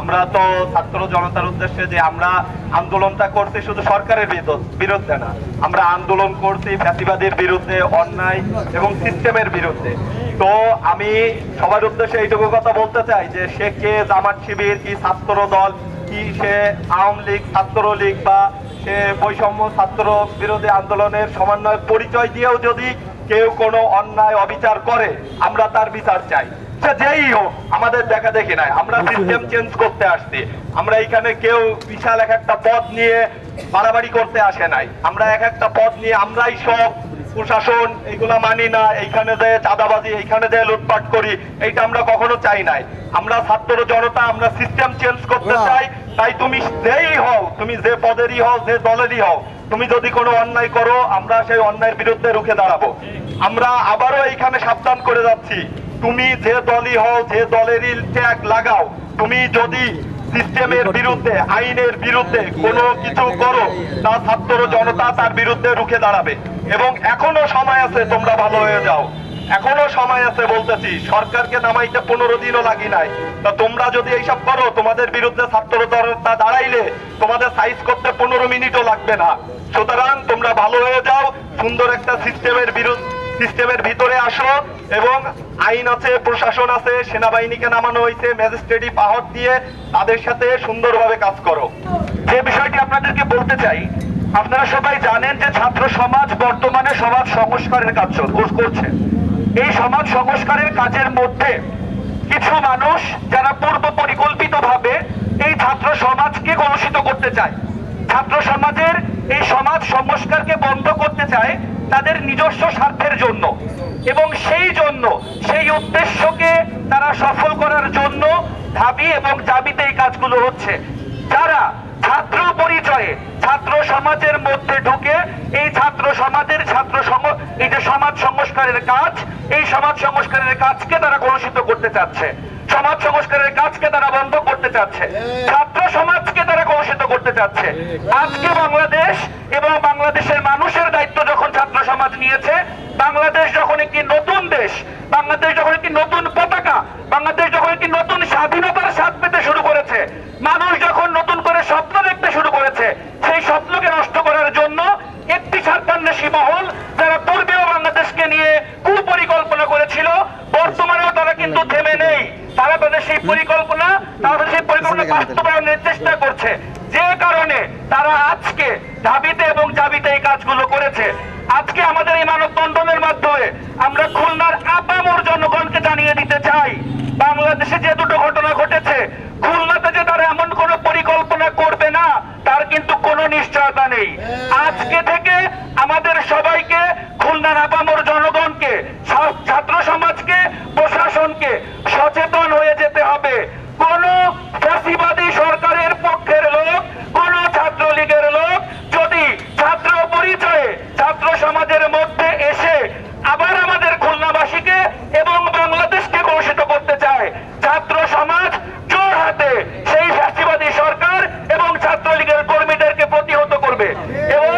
আমরা তো ছাত্র জনতার উদ্দেশ্যে যে আমরা আন্দোলনটা করছি শুধু সরকারের বিরুদ্ধে না, আমরা আন্দোলন করছি ফ্যাসিবাদের বিরুদ্ধে, অন্যায় এবং সিস্টেমের বিরুদ্ধে। তো আমি সবার উদ্দেশ্যে এইটুকু কথা বলতে চাই যে সে কে জামাত শিবির কি ছাত্র দল কি সে আওয়ামী লীগ ছাত্রলীগ বা সে বৈষম্য ছাত্র বিরোধী আন্দোলনের সমন্বয় পরিচয় দিয়েও যদি কেউ কোনো অন্যায় অবিচার করে আমরা তার বিচার চাই। সে যেই হোক, আমাদের দেখা দেখি নাই, আমরা সিস্টেম চেঞ্জ করতে আসছি। আমরা এখানে কেউ বিশাল এক একটা পদ নিয়ে বাড়াবাড়ি করতে আসে নাই। আমরা এক একটা পদ নিয়ে আমরাই সব প্রশাসন এইগুলা মানি না, এইখানে যে চাঁদাবাজি এইখানে যে লুটপাট করি, এইটা আমরা কখনো চাই নাই। আমরা ছাত্র জনতা আমরা সিস্টেম চেঞ্জ করতে চাই। তাই তুমি যেই হও, তুমি যে পদেরই হও যে দলেরই হও, তুমি যদি কোনো অন্যায় করো আমরা সেই অন্যায়ের বিরুদ্ধে রুখে দাঁড়াবো। আমরা আবারও এইখানে সাবধান করে যাচ্ছি, তুমি যে দলই হও যে দলেরই ট্যাগ লাগাও, তুমি যদি সিস্টেমের বিরুদ্ধে আইনের বিরুদ্ধে কোনো কিছু করো তা ছাত্র জনতা তার বিরুদ্ধে রুখে দাঁড়াবে। এবং এখনো সময় আছে, তোমরা ভালো হয়ে যাও, এখনো সময় আছে বলতেছি। সরকারকে নামাইতে 15 দিনও লাগি নাই। তা তোমরা যদি এইসব করো, তোমাদের বিরুদ্ধে ছাত্র জনতা দাঁড়াইলে তোমাদের সাইজ করতে 15 মিনিটও লাগবে না। সুতরাং তোমরা ভালো হয়ে যাও, সুন্দর একটা সিস্টেমের ভিতরে আসো এবং আইন আছে, প্রশাসন আছে, সেনাবাহিনীকে নামানো হয়েছে, ম্যাজিস্ট্রেটি পাওয়ার দিয়ে তাদের সাথে সুন্দরভাবে কাজ করো। যে বিষয়টি আপনাদেরকে বলতে চাই, আপনারা সবাই জানেন যে ছাত্র সমাজ বর্তমানে সমাজ সংস্কারের কাজ করছে। এই সমাজ সংস্কারের কাজের মধ্যে কিছু মানুষ যারা পূর্ব পরিকল্পিতভাবে এই ছাত্র সমাজকে কলুষিত করতে চায়, ছাত্র সমাজের এই সমাজ সংস্কারকে বন্ধ করতে চায় তাদের নিজস্ব স্বার্থের জন্য, এবং সেই জন্য সেই উদ্দেশ্যকে তারা সফল করার জন্য ঢাবি এবং জাবিতে এই কাজগুলো হচ্ছে। যারা ছাত্র পরিচয়ে ছাত্র সমাজের মধ্যে ঢুকে এই ছাত্র সমাজের এই যে সমাজ সংস্কারের কাজ, এই সমাজ সংস্কারের কাজকে তারা কলুষিত করতে চাচ্ছে, সমাজ সংস্কারের কাজকে তারা বন্ধ করতে চাচ্ছে, ছাত্র সমাজকে তারা কলুষিত করতে চাচ্ছে। আজকে বাংলাদেশ এবং বাংলাদেশের মানুষের দায়িত্ব যখন ছাত্র সমাজ নিয়েছে, বাংলাদেশ যখন একটি নতুন দেশ, বাংলাদেশ যখন একটি নতুন পতাকা, বাংলাদেশ যখন একটি নতুন স্বাধীনতার স্বাদ পেতে শুরু করেছে, মানুষ যখন নতুন করে স্বপ্ন দেখতে শুরু করেছে, সেই স্বপ্নকে নষ্ট করার জন্য একটি স্বার্থান্বেষী মহল যারা পূর্বেও বাংলাদেশকে নিয়ে কুপরিকল্পনা করেছিল, বর্তমানেও তারা কিন্তু থেমে নেই। তারা তাদের সেই পরিকল্পনা বাস্তবায়নের চেষ্টা করছে, যে কারণে তারা আজকে ঢাবিতে এবং জাবিতে এই কাজগুলো করেছে। আজকে আমাদের এই মানববন্ধনের মাধ্যমে আমরা খুলনার আপামর জনগণকে জানিয়ে দিতে চাই, বাংলাদেশে যে দুটো ঘটনা ঘটেছে, খুলনাতে যে তারা এমন কোন পরিকল্পনা করবে না তার কিন্তু কোনো নিশ্চয়তা নেই। আজকে থেকে আমাদের সবাইকে, খুলনার আপামর জনগণকে, ছাত্র সমাজকে, প্রশাসনকে সচেতন হয়ে যেতে হবে। কোন ফ্যাসিবাদী সরকারের পক্ষের লোক, কোন ছাত্রলীগের লোক যদি ছাত্র পরিচয়ে ছাত্র সমাজের মধ্যে এসে আবার আমাদের খুলনাবাসীকে এবং বাংলাদেশকে কলুষিত করতে চায়, ছাত্র সমাজ জোর হাতে সেই ফ্যাসিবাদী সরকার এবং ছাত্রলীগের কর্মীদেরকে প্রতিহত করবে। এবং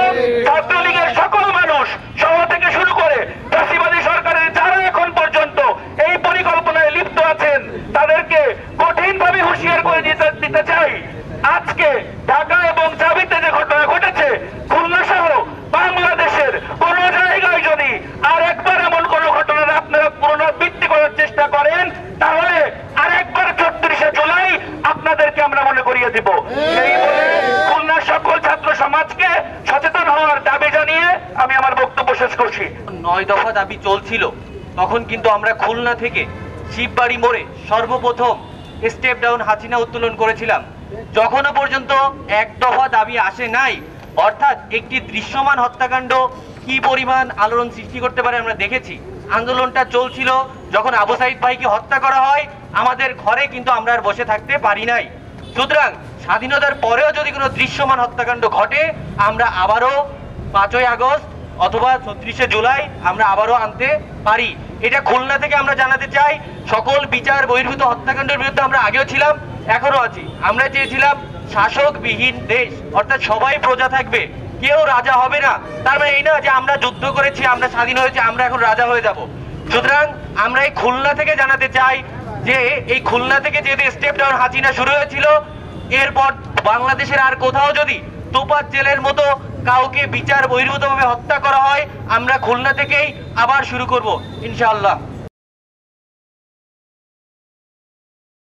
ছাত্রলীগের সকল মানুষ সহ থেকে শুরু করে ফ্যাসিবাদী সরকারের যারা এখন পর্যন্ত এই পরিকল্পনায় লিপ্ত আছেন তাদেরকে কঠিনভাবে হুঁশিয়ার করে দিতে চাই, আজকে ঢাকা এবং জাবিতে যে ঘটনা ঘটেছে, খুলনা সহ বাংলাদেশের কোন জায়গায় যদি আর একবার এমন কোন ঘটনার আপনারা পুনরাবৃত্তি করার চেষ্টা করেন, তাহলে আরেকবার 34শে জুলাই আপনাদেরকে আমরা মনে করিয়ে দিব। এই বলে খুলনার সকল ছাত্র সমাজকে সচেতন হওয়ার দাবি জানিয়ে আমি আমার বক্তব্য শেষ করছি। 9 দফা দাবি চলছিল, তখন কিন্তু আমরা খুলনা থেকে শিববাড়ি মোড়ে সর্বপ্রথম স্টেপ ডাউন হাসিনা উত্তোলন করেছিলাম। যখনও পর্যন্ত 1 দফা দাবি আসে নাই, অর্থাৎ একটি দৃশ্যমান হত্যাকাণ্ড কি পরিমাণ আলোড়ন সৃষ্টি করতে পারে আমরা দেখেছি। আন্দোলনটা চলছিল, যখন আবু সাইদ ভাইকে হত্যা করা হয় আমাদের ঘরে কিন্তু আমরা আর বসে থাকতে পারি নাই। সুতরাং স্বাধীনতার পরেও যদি কোনো দৃশ্যমান হত্যাকাণ্ড ঘটে, আমরা আবারও 5ই আগস্ট অথবা 36শে জুলাই আমরা আবারও আনতে পারি। এটা খুলনা থেকে আমরা জানাতে চাই। সকল বিচার বহির্ভূত হত্যাকাণ্ডের বিরুদ্ধে আমরা আগেও ছিলাম, এখনো আছি। আমরা চেয়েছিলাম শাসকবিহীন দেশ, অর্থাৎ সবাই প্রজা থাকবে, কেউ রাজা হবে না। তার মানে এই না যে আমরা যুদ্ধ করেছি, আমরা স্বাধীন হয়েছি, আমরা এখন রাজা হয়ে যাব। সুতরাং আমরা এই খুলনা থেকে জানাতে চাই, যে এই খুলনা থেকে যেহেতু স্টেপ ডাউন হাসিনা শুরু হয়েছিল, এরপর বাংলাদেশের আর কোথাও যদি তোপাজ জেলের মতো কাউকে বিচার বহির্ভূতভাবে হত্যা করা হয়, আমরা খুলনা থেকেই আবার শুরু করব ইনশাআল্লাহ।